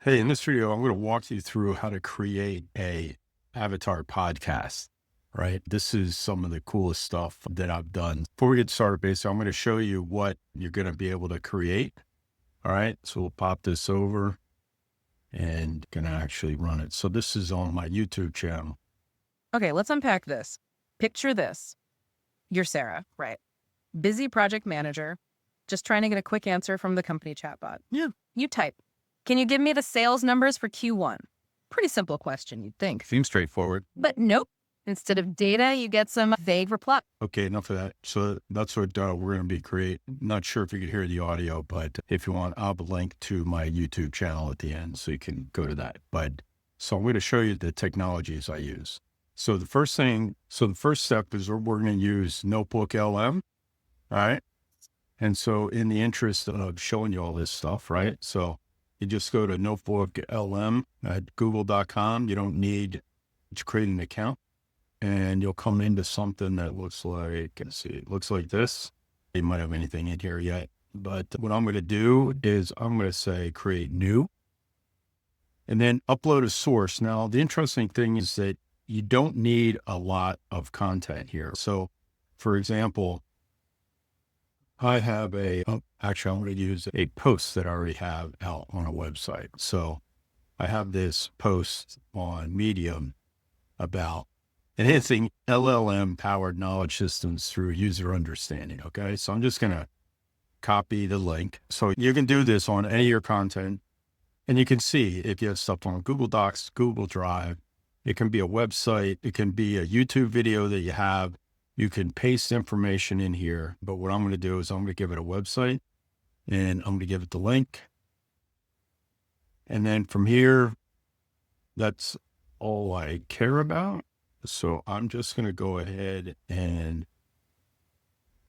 Hey, in this video, I'm going to walk you through how to create a avatar podcast, right? This is some of the coolest stuff that I've done. Before we get started, basically, I'm going to show you what you're going to be able to create. All right. So we'll pop this over and going to actually run it. So this is on my YouTube channel. Okay, let's unpack this. Picture this. You're Sarah, right? Busy project manager, just trying to get a quick answer from the company chatbot. Yeah. You type, can you give me the sales numbers for Q1? Pretty simple question, you'd think. Seems straightforward. But nope. Instead of data, you get some vague reply. Okay, enough of that. So that's what we're going to be creating. Not sure if you could hear the audio, but if you want, I'll have a link to my YouTube channel at the end so you can go to that. But so I'm going to show you the technologies I use. So the first step is we're going to use Notebook LM. All right. And so in the interest of showing you all this stuff, right? So you just go to Notebook LM at google.com. You don't need to create an account. And you'll come into something that looks like, let's see, it looks like this. You might have anything in here yet, but what I'm going to do is I'm going to say create new and then upload a source. Now, the interesting thing is that you don't need a lot of content here. So for example, I have actually I'm going to use a post that I already have out on a website. So I have this post on Medium about enhancing LLM powered knowledge systems through user understanding. Okay. So I'm just going to copy the link. So you can do this on any of your content and you can see if you have stuff on Google Docs, Google Drive, it can be a website. It can be a YouTube video that you have. You can paste information in here, but what I'm going to do is I'm going to give it a website and I'm going to give it the link. And then from here, that's all I care about. So I'm just going to go ahead and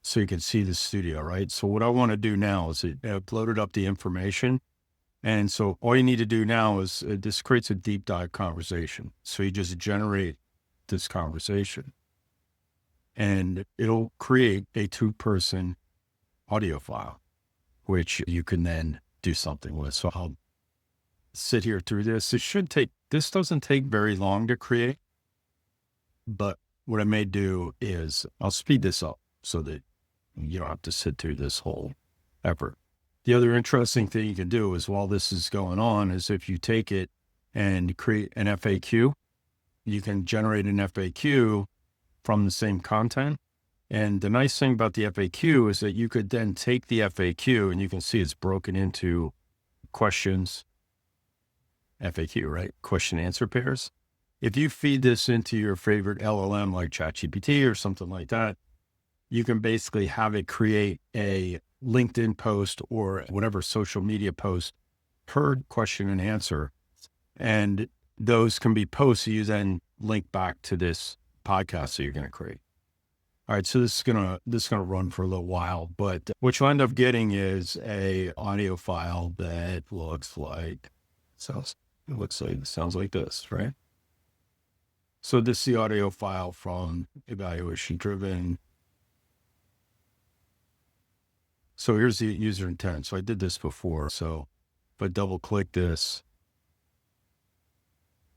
so you can see the studio, right? So what I want to do now is I've loaded up the information. And so all you need to do now is this creates a deep dive conversation. So you just generate this conversation and it'll create a 2-person audio file, which you can then do something with. So I'll sit here through this. This doesn't take very long to create. But what I may do is I'll speed this up so that you don't have to sit through this whole effort. The other interesting thing you can do is while this is going on is if you take it and create an FAQ, you can generate an FAQ from the same content. And the nice thing about the FAQ is that you could then take the FAQ and you can see it's broken into questions, FAQ, right? Question answer pairs. If you feed this into your favorite LLM like ChatGPT or something like that, you can basically have it create a LinkedIn post or whatever social media post per question and answer. And those can be posts you then link back to this podcast that you're going to create. All right. So this is going to run for a little while, but what you'll end up getting is a audio file that sounds like this, right? So this is the audio file from Evaluation Driven. So here's the user intent. So I did this before. So if I double click this,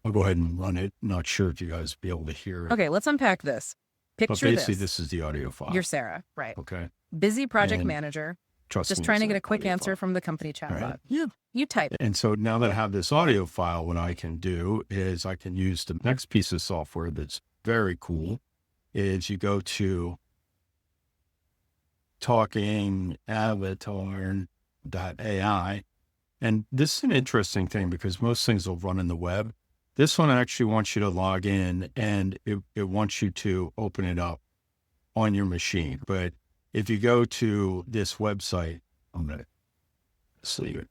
I'll go ahead and run it. Not sure if you guys will be able to hear it. Okay, let's unpack this. But Picture basically this. this is the audio file. You're Sarah, right? Okay. Busy project And manager, trust just me, trying to it's get an a quick audio answer file. from the company chatbot. Right. Yeah. You type. And so now that I have this audio file, what I can do is I can use the next piece of software that's very cool is you go to talkingavatar.ai. And this is an interesting thing because most things will run in the web. This one actually wants you to log in and it wants you to open it up on your machine. But if you go to this website, I'm going to sleeve it.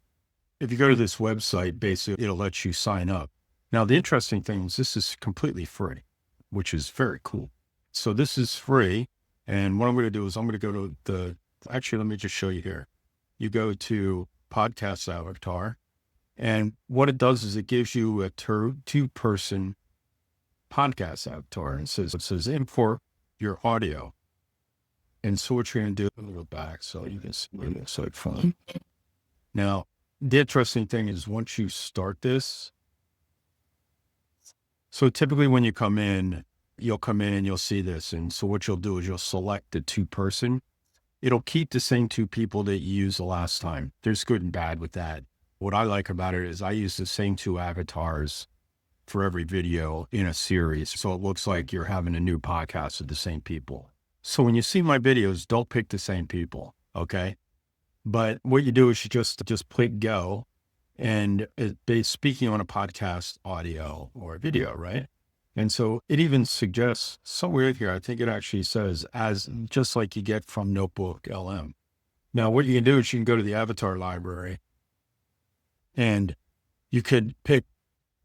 If you go to this website, basically it'll let you sign up. Now, the interesting thing is this is completely free, which is very cool. So this is free. And what I'm going to do is I'm going to go to actually, let me just show you here. You go to Podcast Avatar. And what it does is it gives you a 2-person podcast avatar. And it says import your audio. And so what you're going to do, I'm going to go back so you can see what it looks like. Now, the interesting thing is once you start this, so typically when you come in, you'll come in and you'll see this. And so what you'll do is you'll select the two person. It'll keep the same two people that you used the last time. There's good and bad with that. What I like about it is I use the same two avatars for every video in a series. So it looks like you're having a new podcast with the same people. So when you see my videos, don't pick the same people. Okay. But what you do is you just click go, and it's speaking on a podcast audio or video, right? And so it even suggests somewhere here, I think it actually says as just like you get from Notebook LM. Now, what you can do is you can go to the avatar library and you could pick,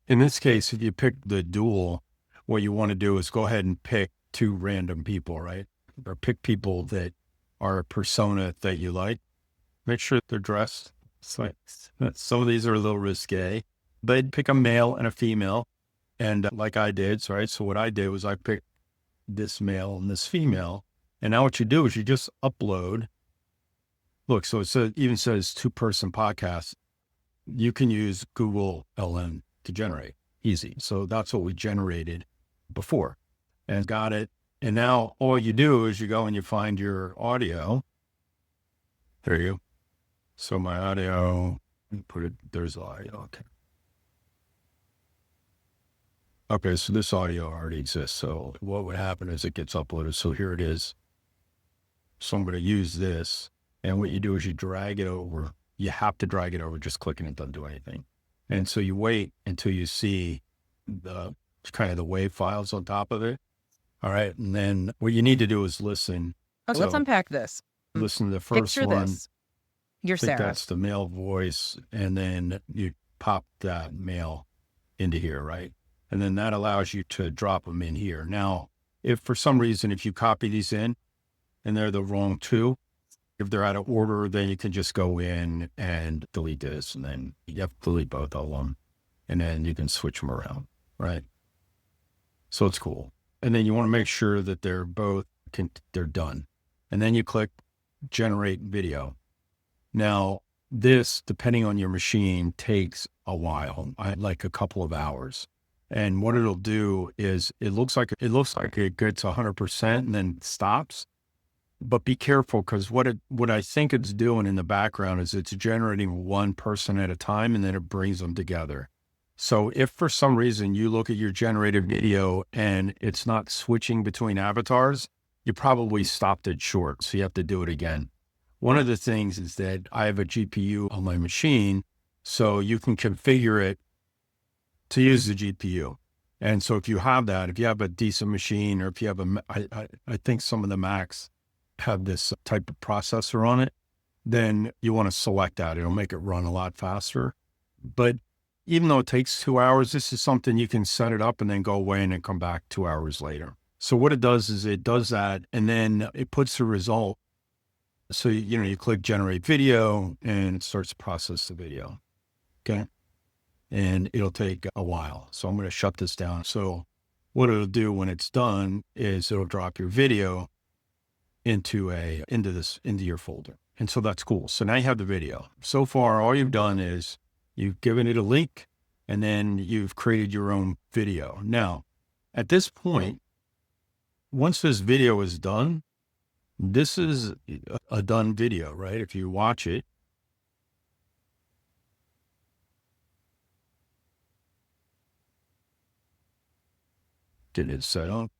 in this case, if you pick the dual, what you want to do is go ahead and pick two random people, right? Or pick people that are a persona that you like. Make sure they're dressed. So some of these are a little risque, but pick a male and a female. And like I did, right? So what I did was I picked this male and this female. And now what you do is you just upload. Look, so it even says 2-person podcast. You can use Google LM to generate easy. So that's what we generated before and got it. And now all you do is you go and you find your audio. There you go. So my audio, put it, there's audio. Okay. Okay. So this audio already exists. So what would happen is it gets uploaded. So here it is. So I'm going to use this. And what you do is you drag it over. You have to drag it over. Just clicking it doesn't do anything. And so you wait until you see the kind of the WAV files on top of it. All right. And then what you need to do is listen. Okay, let's unpack this. Listen to the first Picture one. this. You're I think Sarah. that's the male voice. And then you pop that male into here, right? And then that allows you to drop them in here. Now, if for some reason, if you copy these in and they're the wrong two, if they're out of order, then you can just go in and delete this. And then you have to delete both of them. And then you can switch them around, right? So it's cool. And then you want to make sure that they're both, they're done. And then you click generate video. Now, this, depending on your machine, takes a while, like a couple of hours. And what it'll do is it looks like it gets 100% and then stops. But be careful, because what I think it's doing in the background is it's generating one person at a time and then it brings them together. So if for some reason you look at your generated video and it's not switching between avatars, you probably stopped it short. So you have to do it again. One of the things is that I have a GPU on my machine, so you can configure it to use the GPU. And so if you have that, if you have a decent machine, or if you have I think some of the Macs have this type of processor on it, then you want to select that. It'll make it run a lot faster. But even though it takes 2 hours, this is something you can set it up and then go away and then come back 2 hours later. So what it does is it does that, and then it puts the result. So, you click generate video and it starts to process the video. Okay. And it'll take a while. So I'm going to shut this down. So what it'll do when it's done is it'll drop your video into your folder. And so that's cool. So now you have the video. So far, all you've done is you've given it a link and then you've created your own video. Now, at this point, once this video is done, this is a done video, right? If you watch it, get it set up.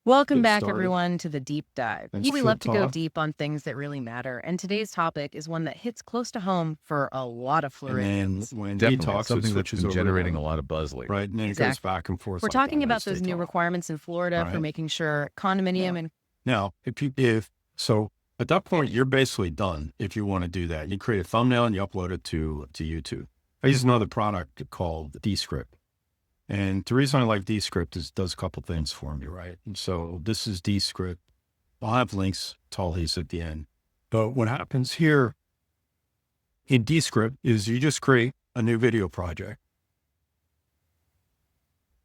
Welcome Get back, started. everyone, to the deep dive. Thanks We for love to go talk. deep on things that really matter. And today's topic is one that hits close to home for a lot of And Floridians. then when he Definitely. talks, It's it something that's switches been over to generating them, a lot of buzz lately. right? And then it goes Exactly. back and forth. We're like talking that about as those they new talk. requirements in Florida for Right. making sure condominium and Now, so at that point, you're basically done. If you want to do that, you create a thumbnail and you upload it to YouTube. I use another product called Descript. And the reason I like Descript is it does a couple things for me, right? And so this is Descript. I'll have links to all these at the end. But what happens here in Descript is you just create a new video project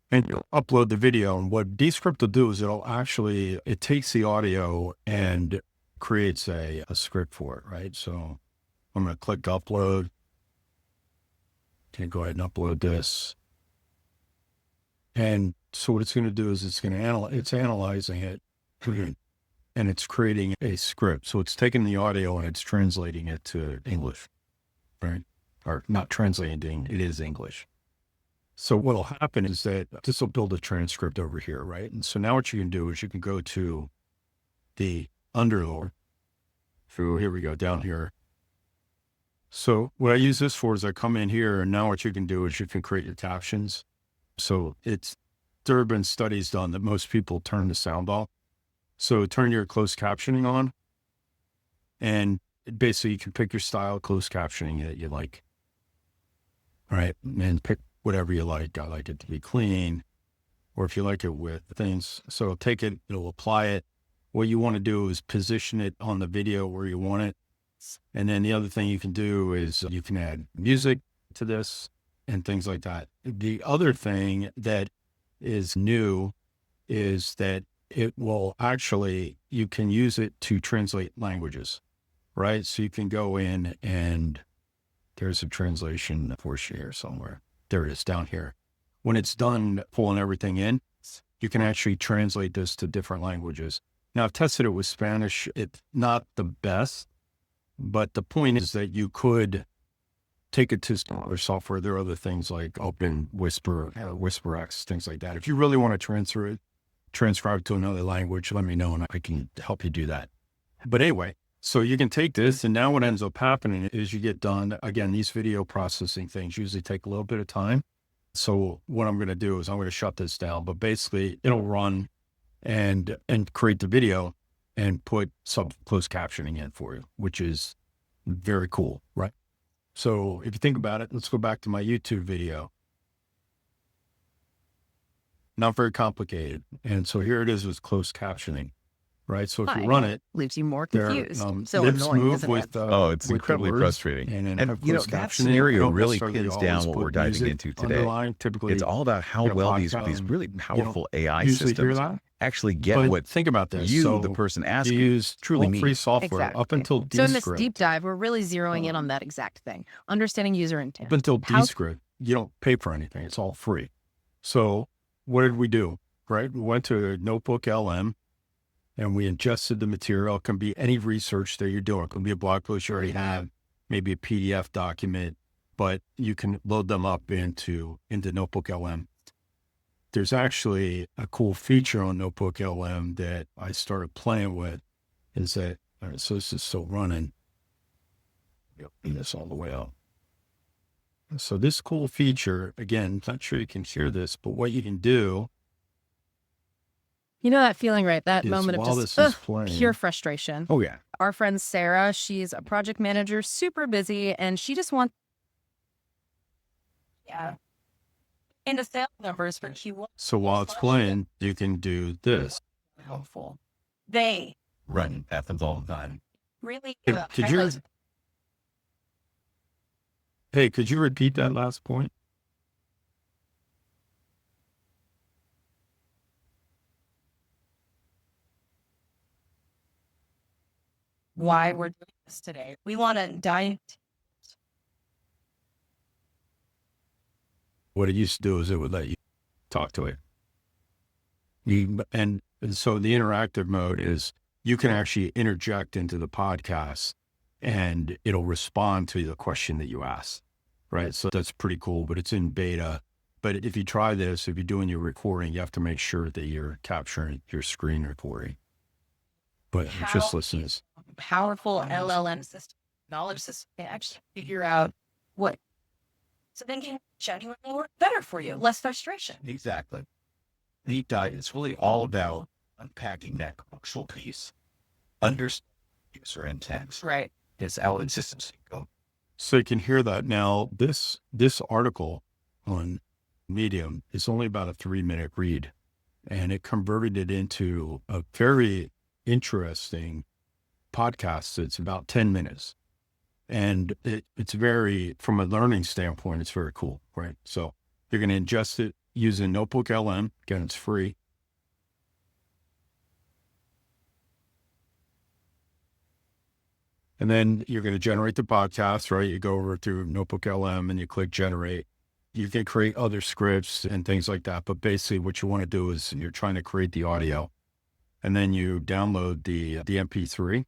and you'll upload the video. And what Descript will do is it takes the audio and creates a script for it, right? So I'm going to click upload. Can go ahead and upload this. And so what it's going to do is it's analyzing it and it's creating a script. So it's taking the audio and it's translating it to English, right? Or not translating, it is English. So what'll happen is that this will build a transcript over here, right? And so now what you can do is you can go to the Underlord. So here we go, down here. So what I use this for is I come in here, and now what you can do is you can create your captions. So there have been studies done that most people turn the sound off. So turn your closed captioning on, and basically you can pick your style of closed captioning that you like. All right, and pick whatever you like. I like it to be clean, or if you like it with things. So take it, it'll apply it. What you want to do is position it on the video where you want it. And then the other thing you can do is you can add music to this and things like that. The other thing that is new is that it will actually, you can use it to translate languages, right? So you can go in and there's a translation portion here somewhere. There it is down here. When it's done pulling everything in, you can actually translate this to different languages. Now I've tested it with Spanish. It's not the best, but the point is that you could take it to some other software. There are other things like Open Whisper, WhisperX, things like that. If you really want to transcribe to another language, let me know and I can help you do that. But anyway, so you can take this, and now what ends up happening is you get done. Again, these video processing things usually take a little bit of time. So what I'm going to do is I'm going to shut this down, but basically it'll run and create the video and put some closed captioning in for you, which is very cool, right? So if you think about it, let's go back to my YouTube video. Not very complicated. And so here it is with closed captioning, right? So if you run it, leaves you more there, confused. So lips annoying, move isn't with, it? It's with the incredibly words, frustrating. And then And have you know, closed that captioning. scenario You don't really necessarily pins always down what put we're diving music into today. underlying. Typically, It's all about how in a well these podcast, really you powerful AI usually hear systems that. actually get But what think about this. you, So the person you asking, use truly all free means. software up Exactly. until So in this Descript. deep dive, we're really zeroing in on that exact thing, understanding user intent. Up until How- Descript, you don't pay for anything. It's all free. So what did we do? Right? We went to Notebook LM and we ingested the material. It can be any research that you're doing. It can be a blog post you already have, maybe a PDF document, but you can load them up into Notebook LM. There's actually a cool feature on Notebook LM that I started playing with is that, all right, so this is still running. Yep, and this all the way up. So this cool feature, again, not sure you can hear this, but what you can do You know that feeling, right? That is moment of while just this is playing, pure frustration. Oh, yeah. Our friend Sarah, she's a project manager, super busy, and she just wants into sales numbers for Q1. so while it's playing, you can do this. Helpful. They Right. Happens all the time. really Could you, hey, could you repeat that last point? why we're doing this today. We want to dive. What it used to do is it would let you talk to it. And so the interactive mode is you can actually interject into the podcast and it'll respond to the question that you ask, right? So that's pretty cool, but it's in beta. But if you try this, if you're doing your recording, you have to make sure that you're capturing your screen recording. But just listen to this. Powerful LLM system, knowledge system, can actually figure out what. So then can genuinely work better for you, less frustration. Exactly. Deep dive is really all about unpacking that cultural piece, understanding user intent. Right. It's how the systems go. So you can hear that now. This article on Medium is only about a 3-minute read, and it converted it into a very interesting podcast. It's about 10 minutes, and it's very, from a learning standpoint, it's very cool, right? So you're going to ingest it using Notebook LM. Again, it's free. And then you're going to generate the podcast, right? You go over to Notebook LM and you click generate. You can create other scripts and things like that. But basically what you want to do is you're trying to create the audio, and then you download the MP3.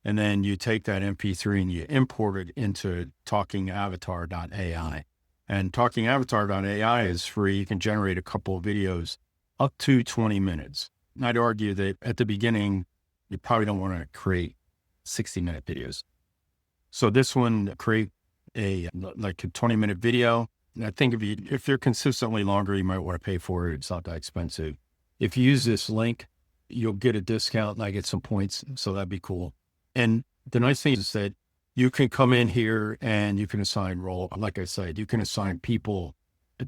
And then you take that MP3 and you import it into talkingavatar.ai. And talkingavatar.ai is free. You can generate a couple of videos up to 20 minutes. And I'd argue that at the beginning, you probably don't want to create 60-minute videos. So this one, create a 20-minute video. And I think if you're consistently longer, you might want to pay for it. It's not that expensive. If you use this link, you'll get a discount and I get some points. So that'd be cool. And the nice thing is that you can come in here and you can assign role. Like I said, you can assign people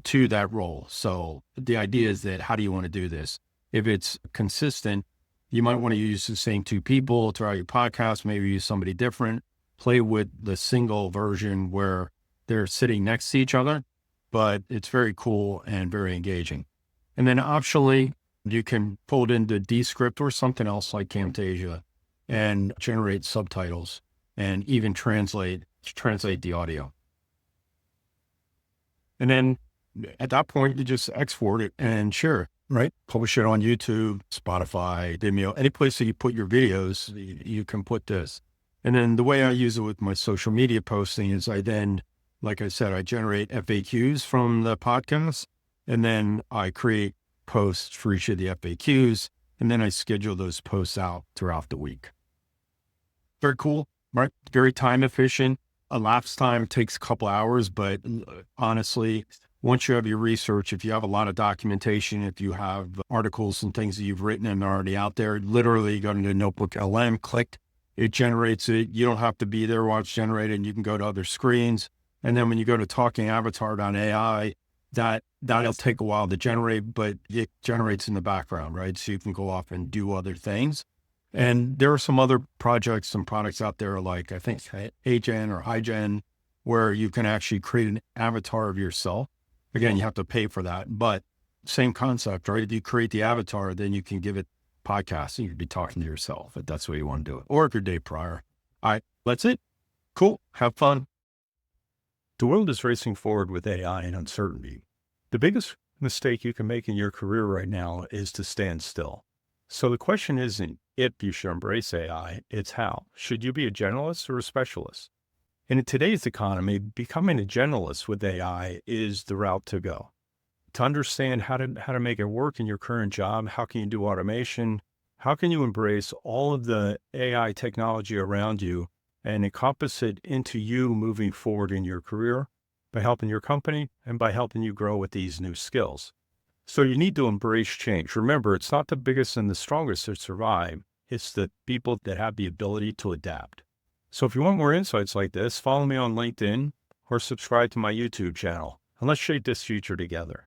to that role. So the idea is that how do you want to do this? If it's consistent, you might want to use the same two people throughout your podcast, maybe use somebody different, play with the single version where they're sitting next to each other, but it's very cool and very engaging. And then optionally, you can pull it into Descript or something else like Camtasia and generate subtitles and even translate the audio. And then at that point, you just export it and share it, right? Publish it on YouTube, Spotify, Vimeo, any place that you put your videos, you can put this. And then the way I use it with my social media posting is I then, like I said, I generate FAQs from the podcast, and then I create posts for each of the FAQs, and then I schedule those posts out throughout the week. Very cool, right? Very time efficient. Elapsed time takes a couple hours, but honestly, once you have your research, if you have a lot of documentation, if you have articles and things that you've written and are already out there, literally go into Notebook LM, click, it generates it. You don't have to be there while it's generated. You can go to other screens. And then when you go to talkingavatar.ai, that'll take a while to generate, but it generates in the background, right? So you can go off and do other things. And there are some other projects and products out there like I think HGen or iGen, where you can actually create an avatar of yourself. Again, you have to pay for that, but same concept, right? If you create the avatar, then you can give it podcasts. You could be talking to yourself if that's the way you want to do it, or if you're Dave Prior. All right, that's it. Cool. Have fun. The world is racing forward with AI and uncertainty. The biggest mistake you can make in your career right now is to stand still. So the question isn't if you should embrace AI, it's how. Should you be a generalist or a specialist? And in today's economy, becoming a generalist with AI is the route to go. To understand how to make it work in your current job, how can you do automation? How can you embrace all of the AI technology around you and encompass it into you moving forward in your career by helping your company and by helping you grow with these new skills? So you need to embrace change. Remember, it's not the biggest and the strongest that survive. It's the people that have the ability to adapt. So if you want more insights like this, follow me on LinkedIn or subscribe to my YouTube channel, and let's shape this future together.